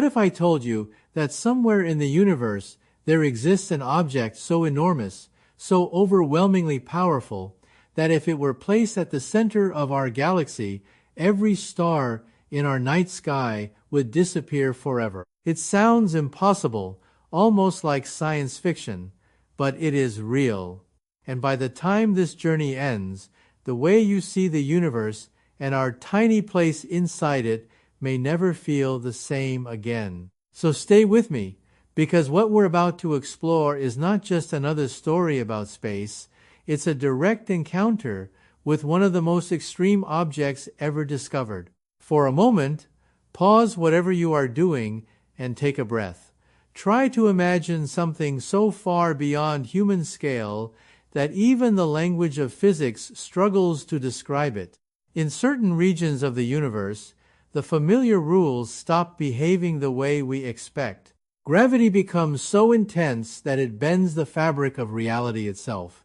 What if I told you that somewhere in the universe there exists an object so enormous, so overwhelmingly powerful, that if it were placed at the center of our galaxy, every star in our night sky would disappear forever? It sounds impossible, almost like science fiction, but it is real. And by the time this journey ends, the way you see the universe and our tiny place inside it may never feel the same again. So stay with me, because what we're about to explore is not just another story about space, it's a direct encounter with one of the most extreme objects ever discovered. For a moment, pause whatever you are doing and take a breath. Try to imagine something so far beyond human scale that even the language of physics struggles to describe it. In certain regions of the universe, the familiar rules stop behaving the way we expect. Gravity becomes so intense that it bends the fabric of reality itself.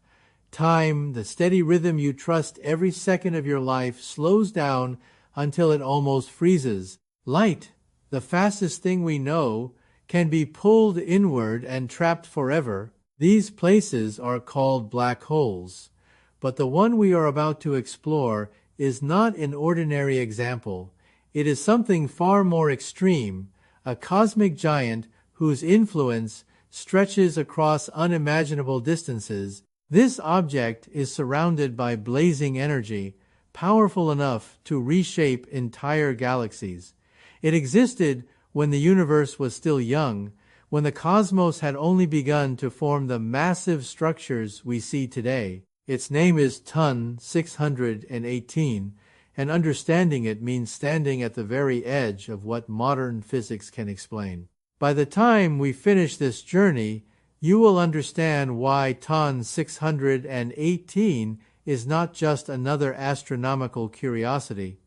Time, the steady rhythm you trust every second of your life, slows down until it almost freezes. Light, the fastest thing we know, can be pulled inward and trapped forever. These places are called black holes. But the one we are about to explore is not an ordinary example. It is something far more extreme, a cosmic giant whose influence stretches across unimaginable distances. This object is surrounded by blazing energy, powerful enough to reshape entire galaxies. It existed when the universe was still young, when the cosmos had only begun to form the massive structures we see today. Its name is Ton 618, and understanding it means standing at the very edge of what modern physics can explain. By the time we finish this journey, you will understand why Ton 618 is not just another astronomical curiosity.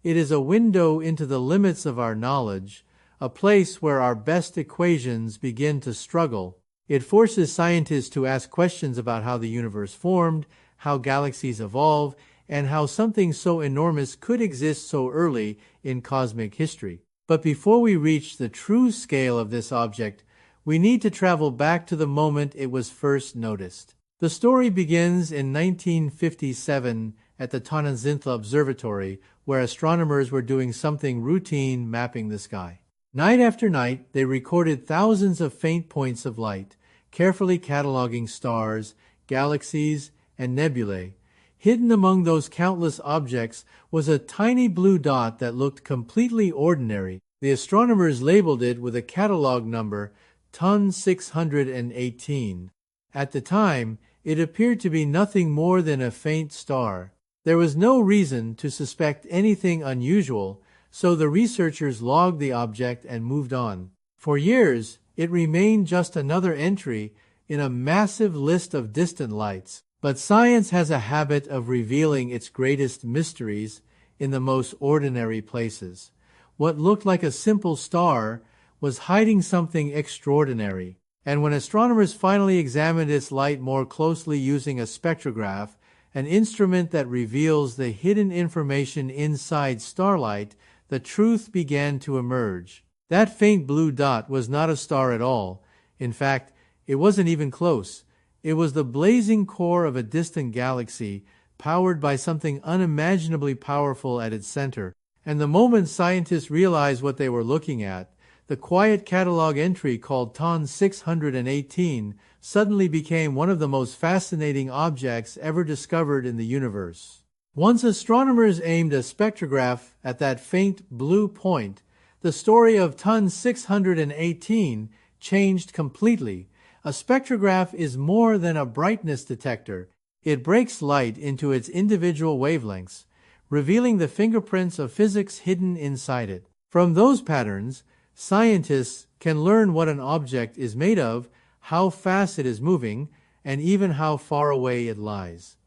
It is a window into the limits of our knowledge, a place where our best equations begin to struggle. It forces scientists to ask questions about how the universe formed, how galaxies evolve, and how something so enormous could exist so early in cosmic history. But before we reach the true scale of this object, we need to travel back to the moment it was first noticed. The story begins in 1957 at the Tonnenzintla Observatory, where astronomers were doing something routine, mapping the sky. Night after night, they recorded thousands of faint points of light, carefully cataloging stars, galaxies, and nebulae. Hidden among those countless objects was a tiny blue dot that looked completely ordinary. The astronomers labeled it with a catalog number, Ton 618. At the time, it appeared to be nothing more than a faint star. There was no reason to suspect anything unusual, so the researchers logged the object and moved on. For years, it remained just another entry in a massive list of distant lights. But science has a habit of revealing its greatest mysteries in the most ordinary places. What looked like a simple star was hiding something extraordinary. And when astronomers finally examined its light more closely using a spectrograph, an instrument that reveals the hidden information inside starlight, the truth began to emerge. That faint blue dot was not a star at all. In fact, it wasn't even close. It was the blazing core of a distant galaxy, powered by something unimaginably powerful at its center. And the moment scientists realized what they were looking at, the quiet catalog entry called Ton 618 suddenly became one of the most fascinating objects ever discovered in the universe. Once astronomers aimed a spectrograph at that faint blue point, the story of Ton 618 changed completely. A spectrograph is more than a brightness detector. It breaks light into its individual wavelengths, revealing the fingerprints of physics hidden inside it. From those patterns, scientists can learn what an object is made of, how fast it is moving, and even how far away it lies.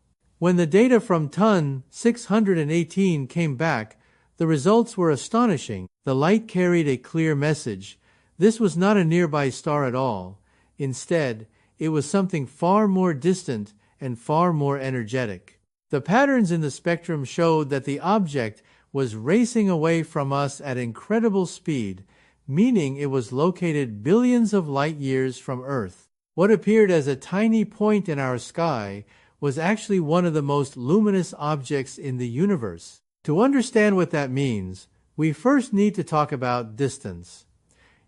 When the data from Ton 618 came back, the results were astonishing. The light carried a clear message. This was not a nearby star at all. Instead, it was something far more distant and far more energetic. The patterns in the spectrum showed that the object was racing away from us at incredible speed, meaning it was located billions of light years from Earth. What appeared as a tiny point in our sky was actually one of the most luminous objects in the universe. To understand what that means, we first need to talk about distance.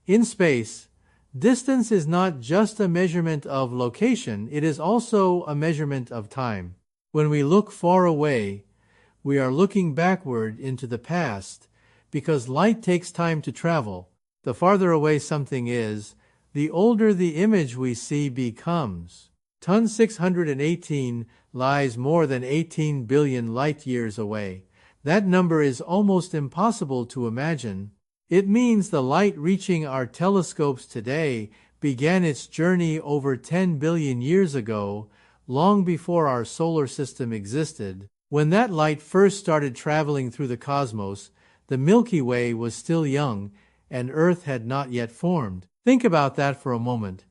In space, distance is not just a measurement of location, it is also a measurement of time. When we look far away, we are looking backward into the past because light takes time to travel. The farther away something is, the older the image we see becomes. Ton 618 lies more than 18 billion light-years away. That number is almost impossible to imagine. It means the light reaching our telescopes today began its journey over 10 billion years ago, long before our solar system existed. When that light first started traveling through the cosmos, the Milky Way was still young, and Earth had not yet formed. Think about that for a moment.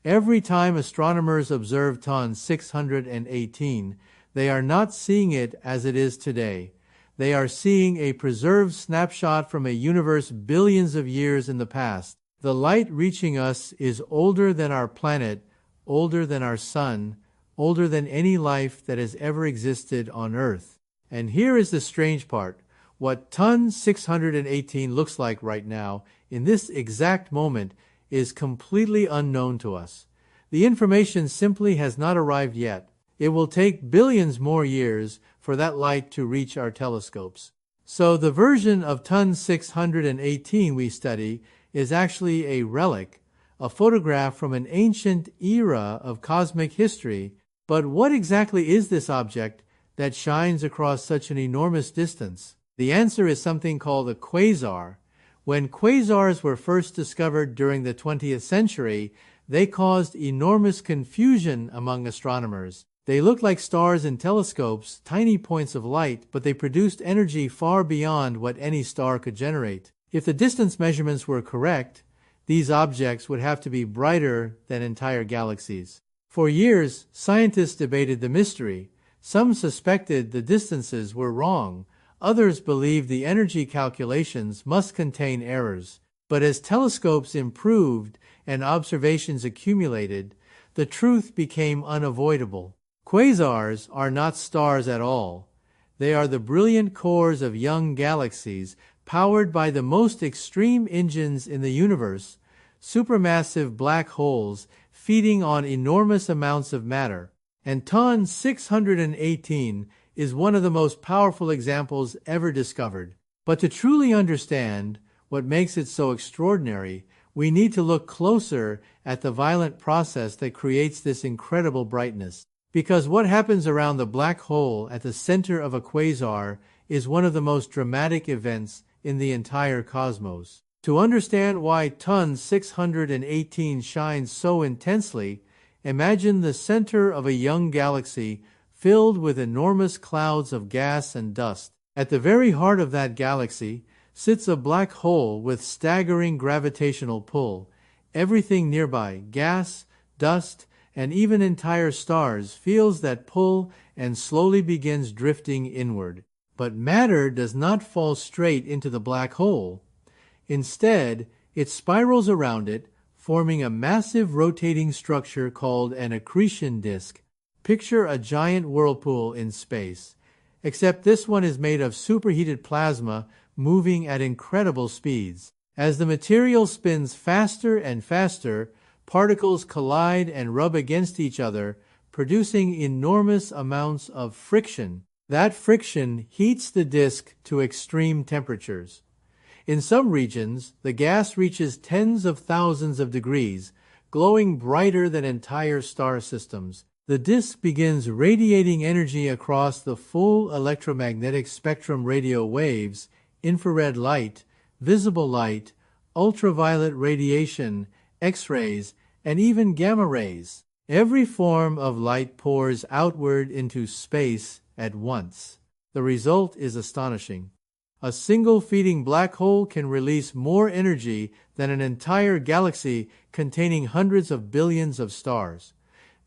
Every time astronomers observe Ton 618, they are not seeing it as it is today. They are seeing a preserved snapshot from a universe billions of years in the past. The light reaching us is older than our planet, older than our sun, older than any life that has ever existed on Earth. And here is the strange part. What Ton 618 looks like right now, in this exact moment, is completely unknown to us. The information simply has not arrived yet. It will take billions more years for that light to reach our telescopes. So the version of Ton 618 we study is actually a relic, a photograph from an ancient era of cosmic history. But what exactly is this object that shines across such an enormous distance? The answer is something called a quasar. When quasars were first discovered during the 20th century, they caused enormous confusion among astronomers. They looked like stars in telescopes, tiny points of light, but they produced energy far beyond what any star could generate. If the distance measurements were correct, these objects would have to be brighter than entire galaxies. For years, scientists debated the mystery. Some suspected the distances were wrong. Others believed the energy calculations must contain errors. But as telescopes improved and observations accumulated, the truth became unavoidable. Quasars are not stars at all. They are the brilliant cores of young galaxies powered by the most extreme engines in the universe, supermassive black holes feeding on enormous amounts of matter. And Ton 618 is one of the most powerful examples ever discovered. But to truly understand what makes it so extraordinary, we need to look closer at the violent process that creates this incredible brightness. Because what happens around the black hole at the center of a quasar is one of the most dramatic events in the entire cosmos. To understand why Ton 618 shines so intensely, imagine the center of a young galaxy filled with enormous clouds of gas and dust. At the very heart of that galaxy sits a black hole with staggering gravitational pull. Everything nearby, gas, dust, and even entire stars, feels that pull and slowly begins drifting inward. But matter does not fall straight into the black hole. Instead, it spirals around it, forming a massive rotating structure called an accretion disk. Picture a giant whirlpool in space, except this one is made of superheated plasma moving at incredible speeds. As the material spins faster and faster, particles collide and rub against each other, producing enormous amounts of friction. That friction heats the disk to extreme temperatures. In some regions, the gas reaches tens of thousands of degrees, glowing brighter than entire star systems. The disk begins radiating energy across the full electromagnetic spectrum: radio waves, infrared light, visible light, ultraviolet radiation, X-rays, and even gamma rays. Every form of light pours outward into space at once. The result is astonishing. A single feeding black hole can release more energy than an entire galaxy containing hundreds of billions of stars.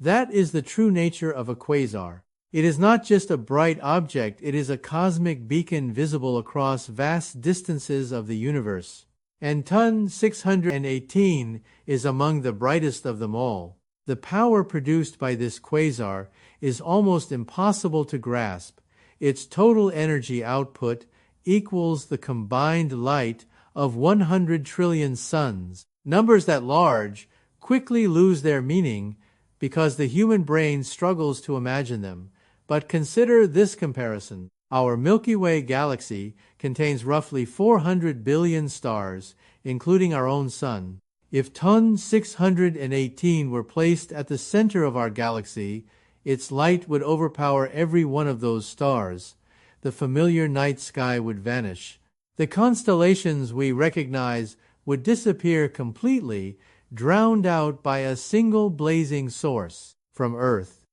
That is the true nature of a quasar. It is not just a bright object, it is a cosmic beacon visible across vast distances of the universe. and Ton 618 is among the brightest of them all. The power produced by this quasar is almost impossible to grasp. Its total energy output equals the combined light of 100 trillion suns. Numbers that large quickly lose their meaning because the human brain struggles to imagine them. But consider this comparison. Our Milky Way galaxy contains roughly 400 billion stars, including our own sun. If Ton 618 were placed at the center of our galaxy, its light would overpower every one of those stars. The familiar night sky would vanish. The constellations we recognize would disappear completely, drowned out by a single blazing source from Earth.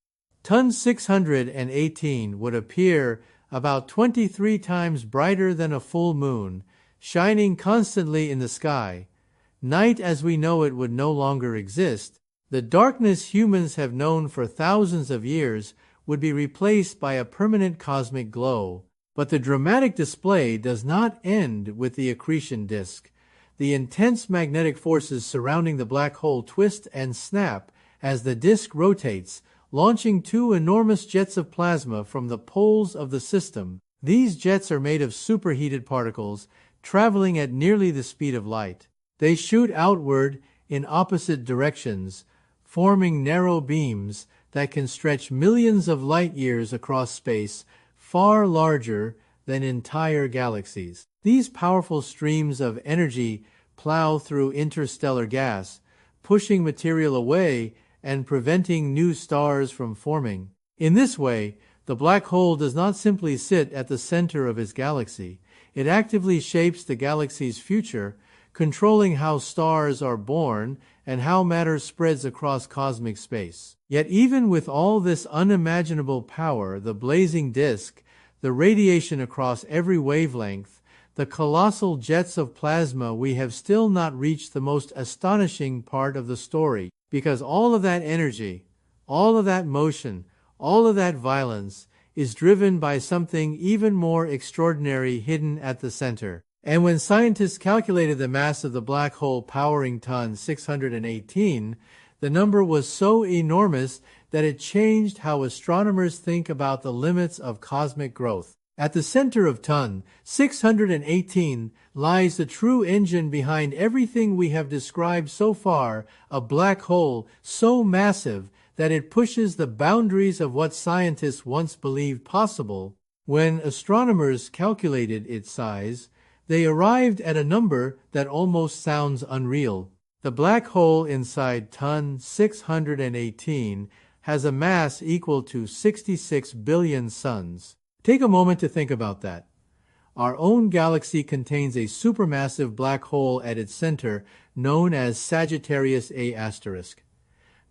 Ton 618 would appear about 23 times brighter than a full moon, shining constantly in the sky. Night as we know it would no longer exist. The darkness humans have known for thousands of years would be replaced by a permanent cosmic glow. But the dramatic display does not end with the accretion disk. The intense magnetic forces surrounding the black hole twist and snap as the disk rotates, launching two enormous jets of plasma from the poles of the system. These jets are made of superheated particles, traveling at nearly the speed of light. They shoot outward in opposite directions, forming narrow beams that can stretch millions of light years across space, far larger than entire galaxies. These powerful streams of energy plow through interstellar gas, pushing material away and preventing new stars from forming. In this way, the black hole does not simply sit at the center of its galaxy. It actively shapes the galaxy's future, controlling how stars are born and how matter spreads across cosmic space. Yet even with all this unimaginable power, the blazing disk, the radiation across every wavelength, the colossal jets of plasma, we have still not reached the most astonishing part of the story, because all of that energy, all of that motion, all of that violence is driven by something even more extraordinary hidden at the center. And when scientists calculated the mass of the black hole powering Ton 618, the number was so enormous that it changed how astronomers think about the limits of cosmic growth. At the center of Ton 618 lies the true engine behind everything we have described so far, a black hole so massive that it pushes the boundaries of what scientists once believed possible. When astronomers calculated its size, they arrived at a number that almost sounds unreal. The black hole inside Ton 618 has a mass equal to 66 billion suns. Take a moment to think about that. Our own galaxy contains a supermassive black hole at its center known as Sagittarius A*.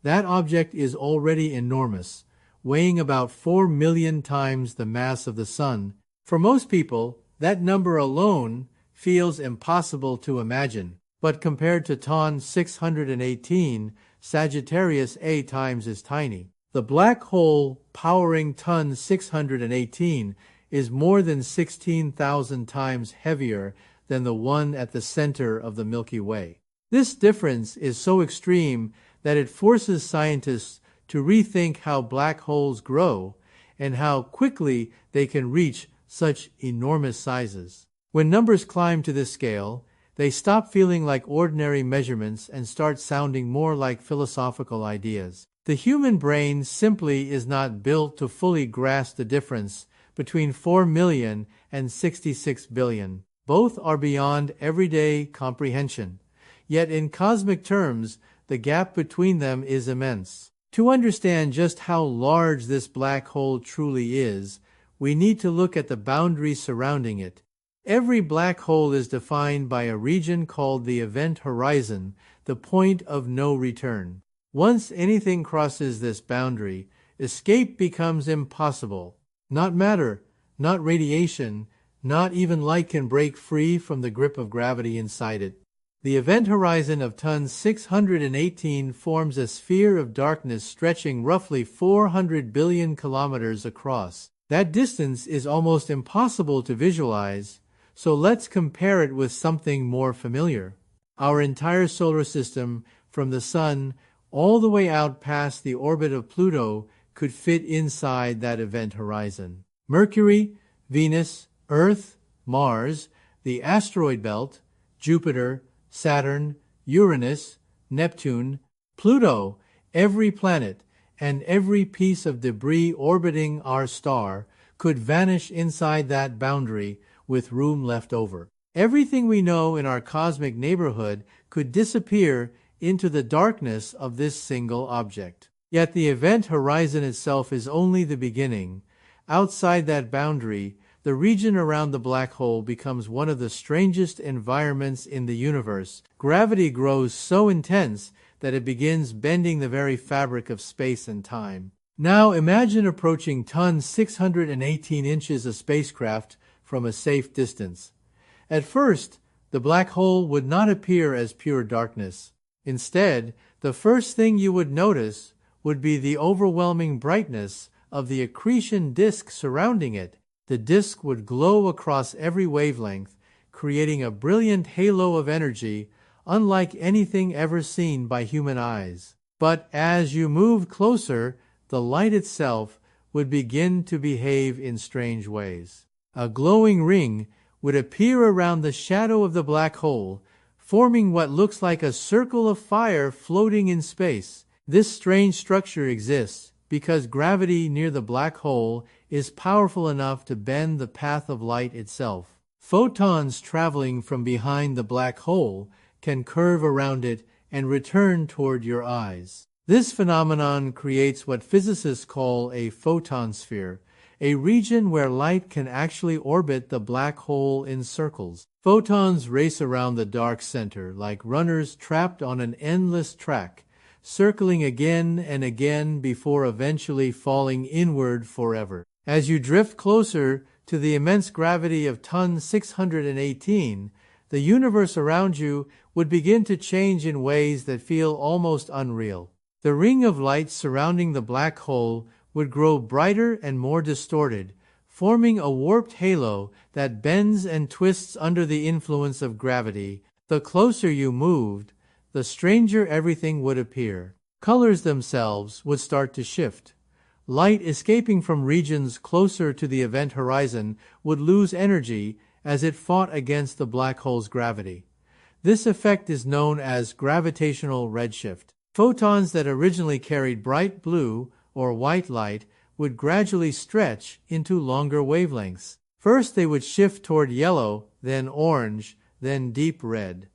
That object is already enormous, weighing about 4 million times the mass of the Sun. For most people, that number alone feels impossible to imagine. But compared to Ton 618, Sagittarius A times is tiny. The black hole powering Ton 618 is more than 16,000 times heavier than the one at the center of the Milky Way. This difference is so extreme that it forces scientists to rethink how black holes grow and how quickly they can reach such enormous sizes. When numbers climb to this scale, they stop feeling like ordinary measurements and start sounding more like philosophical ideas. The human brain simply is not built to fully grasp the difference between 4 million and 66 billion. Both are beyond everyday comprehension. Yet in cosmic terms, the gap between them is immense. To understand just how large this black hole truly is, we need to look at the boundaries surrounding it. Every black hole is defined by a region called the event horizon, the point of no return. Once anything crosses this boundary, escape becomes impossible. Not matter, not radiation, not even light can break free from the grip of gravity inside it. The event horizon of Ton 618 forms a sphere of darkness stretching roughly 400 billion kilometers across. That distance is almost impossible to visualize, So let's compare it with something more familiar. Our entire solar system, from the Sun all the way out past the orbit of Pluto, could fit inside that event horizon. Mercury, Venus, Earth, Mars, the asteroid belt, Jupiter, Saturn, Uranus, Neptune, Pluto, every planet, and every piece of debris orbiting our star could vanish inside that boundary with room left over. Everything we know in our cosmic neighborhood could disappear into the darkness of this single object. Yet the event horizon itself is only the beginning. Outside that boundary, the region around the black hole becomes one of the strangest environments in the universe. Gravity grows so intense that it begins bending the very fabric of space and time. Now imagine approaching ton 618 inches a spacecraft from a safe distance. At first, the black hole would not appear as pure darkness. Instead, the first thing you would notice would be the overwhelming brightness of the accretion disk surrounding it. The disk would glow across every wavelength, creating a brilliant halo of energy unlike anything ever seen by human eyes. But as you moved closer, the light itself would begin to behave in strange ways. A glowing ring would appear around the shadow of the black hole, forming what looks like a circle of fire floating in space. This strange structure exists because gravity near the black hole is powerful enough to bend the path of light itself. Photons traveling from behind the black hole can curve around it and return toward your eyes. This phenomenon creates what physicists call a photon sphere, a region where light can actually orbit the black hole in circles. Photons race around the dark center like runners trapped on an endless track, circling again and again before eventually falling inward forever. As you drift closer to the immense gravity of ton 618, the universe around you would begin to change in ways that feel almost unreal. The ring of light surrounding the black hole would grow brighter and more distorted, forming a warped halo that bends and twists under the influence of gravity. The closer you moved, the stranger everything would appear. Colors themselves would start to shift. Light escaping from regions closer to the event horizon would lose energy as it fought against the black hole's gravity. This effect is known as gravitational redshift. Photons that originally carried bright blue or white light would gradually stretch into longer wavelengths. First they would shift toward yellow, then orange, then deep red.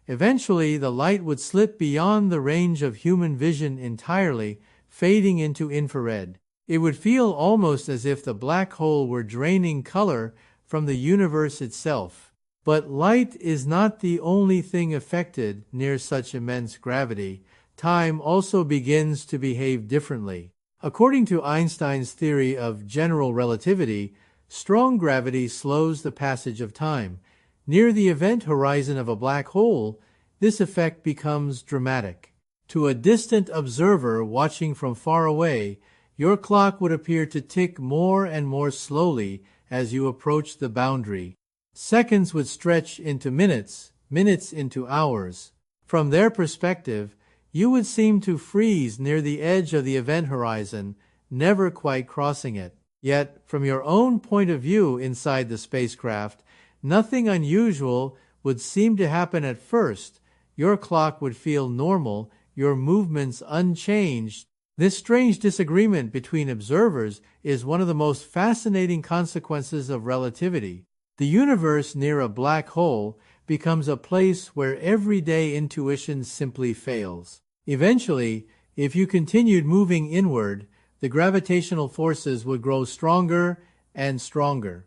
Eventually the light would slip beyond the range of human vision entirely, fading into infrared. It would feel almost as if the black hole were draining color from the universe itself. But light is not the only thing affected near such immense gravity. Time also begins to behave differently. According to Einstein's theory of general relativity, strong gravity slows the passage of time. Near the event horizon of a black hole, this effect becomes dramatic. To a distant observer watching from far away, your clock would appear to tick more and more slowly as you approach the boundary. Seconds would stretch into minutes, minutes into hours. From their perspective, you would seem to freeze near the edge of the event horizon, never quite crossing it. Yet, from your own point of view inside the spacecraft, nothing unusual would seem to happen at first. Your clock would feel normal, your movements unchanged. This strange disagreement between observers is one of the most fascinating consequences of relativity. The universe near a black hole becomes a place where everyday intuition simply fails. Eventually, if you continued moving inward, the gravitational forces would grow stronger and stronger.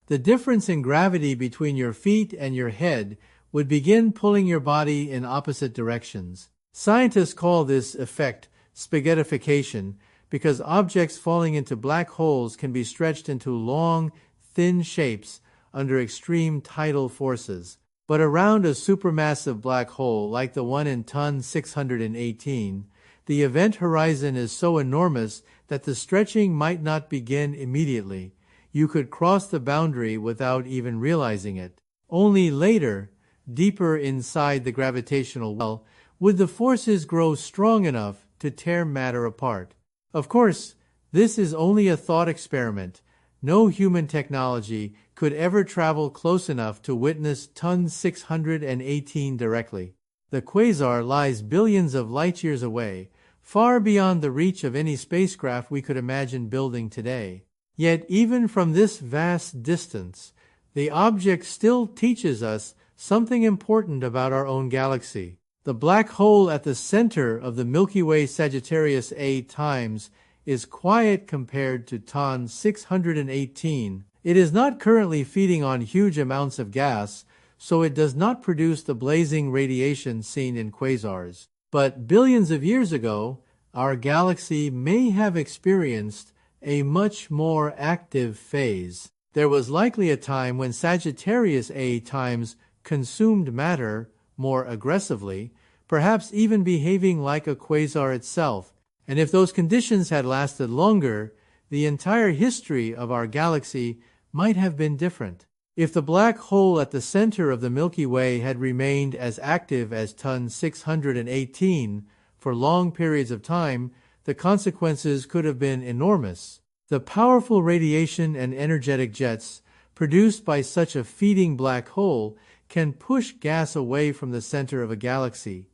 The difference in gravity between your feet and your head would begin pulling your body in opposite directions. Scientists call this effect spaghettification because objects falling into black holes can be stretched into long, thin shapes under extreme tidal forces. But around a supermassive black hole like the one in ton 618, the event horizon is so enormous that the stretching might not begin immediately. you could cross the boundary without even realizing it. Only later, deeper inside the gravitational well, would the forces grow strong enough to tear matter apart. Of course, this is only a thought experiment. No human technology could ever travel close enough to witness Ton 618 directly. The quasar lies billions of light-years away, far beyond the reach of any spacecraft we could imagine building today. Yet even from this vast distance, the object still teaches us something important about our own galaxy. The black hole at the center of the Milky Way Sagittarius A times is quiet compared to Ton 618. It is not currently feeding on huge amounts of gas, so it does not produce the blazing radiation seen in quasars. But billions of years ago, our galaxy may have experienced a much more active phase. There was likely a time when Sagittarius A times consumed matter more aggressively, perhaps even behaving like a quasar itself. And if those conditions had lasted longer, the entire history of our galaxy might have been different. If the black hole at the center of the Milky Way had remained as active as Ton 618 for long periods of time, the consequences could have been enormous. The powerful radiation and energetic jets produced by such a feeding black hole can push gas away from the center of a galaxy.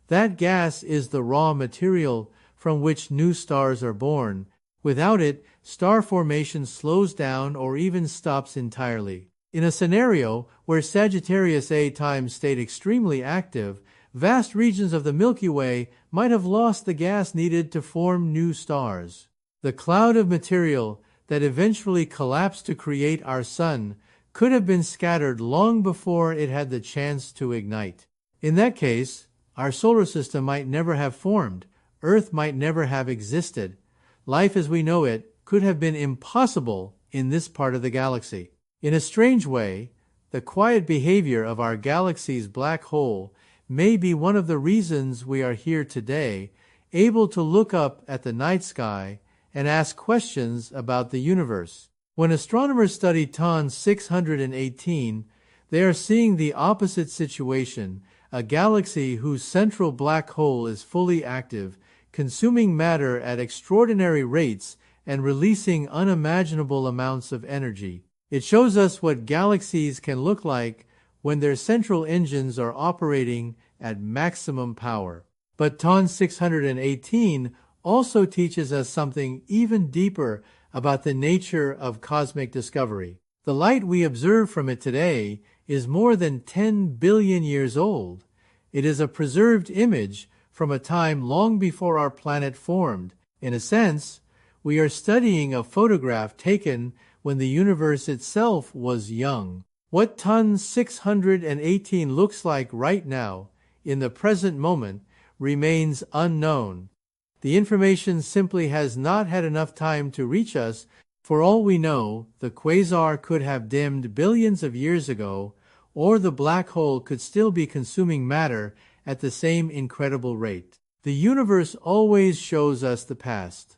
That gas is the raw material from which new stars are born. Without it, star formation slows down or even stops entirely. In a scenario where Sagittarius A times stayed extremely active, vast regions of the Milky Way might have lost the gas needed to form new stars. The cloud of material that eventually collapsed to create our sun could have been scattered long before it had the chance to ignite. In that case, our solar system might never have formed, Earth might never have existed. Life as we know it could have been impossible in this part of the galaxy. In a strange way, the quiet behavior of our galaxy's black hole may be one of the reasons we are here today, able to look up at the night sky and ask questions about the universe. When astronomers study Ton 618, they are seeing the opposite situation, a galaxy whose central black hole is fully active, consuming matter at extraordinary rates and releasing unimaginable amounts of energy. It shows us what galaxies can look like when their central engines are operating at maximum power. But Ton 618 also teaches us something even deeper about the nature of cosmic discovery. The light we observe from it today is more than 10 billion years old. It is a preserved image from a time long before our planet formed. In a sense, we are studying a photograph taken when the universe itself was young. What Ton 618 looks like right now, in the present moment, remains unknown. The information simply has not had enough time to reach us. For all we know, the quasar could have dimmed billions of years ago, or the black hole could still be consuming matter at the same incredible rate. The universe always shows us the past,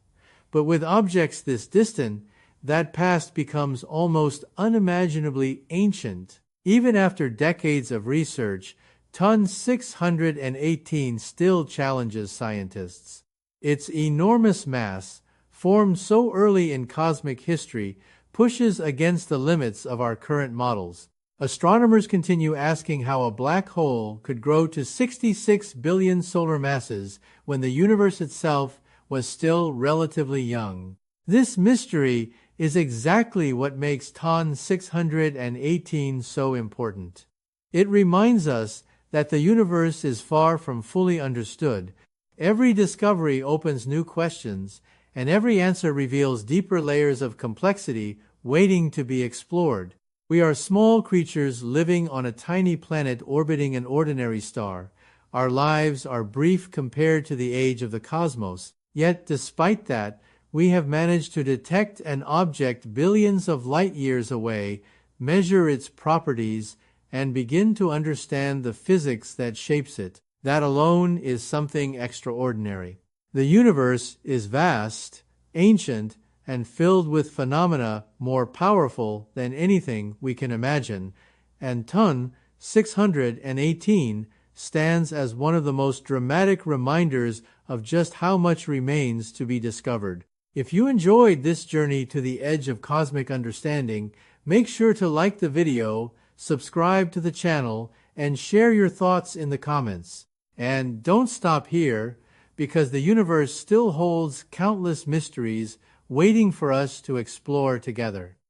but with objects this distant, that past becomes almost unimaginably ancient. Even after decades of research, Ton 618 still challenges scientists. Its enormous mass, formed so early in cosmic history, pushes against the limits of our current models. Astronomers continue asking how a black hole could grow to 66 billion solar masses when the universe itself was still relatively young. This mystery is exactly what makes Ton 618 so important. It reminds us that the universe is far from fully understood. Every discovery opens new questions, and every answer reveals deeper layers of complexity waiting to be explored. We are small creatures living on a tiny planet orbiting an ordinary star. Our lives are brief compared to the age of the cosmos. Yet, despite that, we have managed to detect an object billions of light years away, measure its properties, and begin to understand the physics that shapes it. That alone is something extraordinary. The universe is vast, ancient, and filled with phenomena more powerful than anything we can imagine, and Ton 618 stands as one of the most dramatic reminders of just how much remains to be discovered. If you enjoyed this journey to the edge of cosmic understanding, make sure to like the video, subscribe to the channel, and share your thoughts in the comments. And don't stop here, because the universe still holds countless mysteries waiting for us to explore together.